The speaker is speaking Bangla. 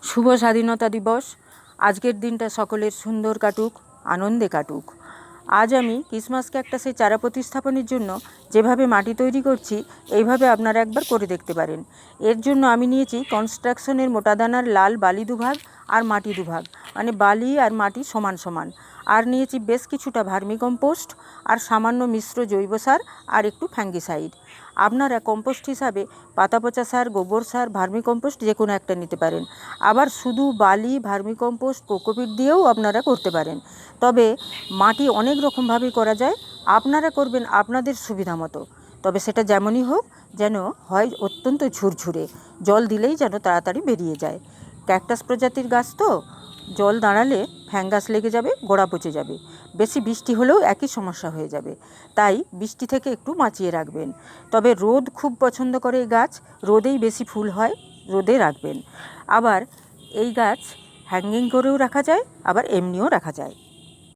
শুভ স্বাধীনতা দিবস। আজকের দিনটা সকলের সুন্দর কাটুক, আনন্দে কাটুক। আজ আমি ক্রিসমাস ক্যাকটাসের চারা প্রতিস্থাপনের জন্য যেভাবে মাটি তৈরি করছি, এইভাবে আপনারা একবার করে দেখতে পারেন। এর জন্য আমি নিয়েছি কনস্ট্রাকশনের মোটাদানার লাল বালি দুভাগ আর মাটি দুভাগ, মানে বালি আর মাটি সমান সমান। আর নিয়েছি বেশ কিছুটা ভার্মিকম্পোস্ট আর সামান্য মিশ্র জৈব সার আর একটু ফ্যাঙ্গিসাইড। আপনারা কম্পোস্ট হিসাবে পাতা পচা সার, গোবর সার, ভার্মিকম্পোস্ট যে কোনো একটা নিতে পারেন। আবার শুধু বালি, ভার্মিকম্পোস্ট, কোকোপিট দিয়েও আপনারা করতে পারেন। তবে মাটি অনেক রকমভাবে করা যায়, আপনারা করবেন আপনাদের সুবিধা মতো। তবে সেটা যেমনই হোক, যেন হয় অত্যন্ত ঝুরঝুরে, জল দিলেই যেন তাড়াতাড়ি বেরিয়ে যায়। ক্যাকটাস প্রজাতির গাছ তো, জল দাঁড়ালে ফ্যাঙ্গাস লেগে যাবে, গোড়া পচে যাবে। বেশি বৃষ্টি হলেও একই সমস্যা হয়ে যাবে, তাই বৃষ্টি থেকে একটু বাঁচিয়ে রাখবেন। তবে রোদ খুব পছন্দ করে এই গাছ, রোদেই বেশি ফুল হয়, রোদে রাখবেন। আবার এই গাছ হ্যাঙ্গিং করেও রাখা যায়, আবার এমনিও রাখা যায়।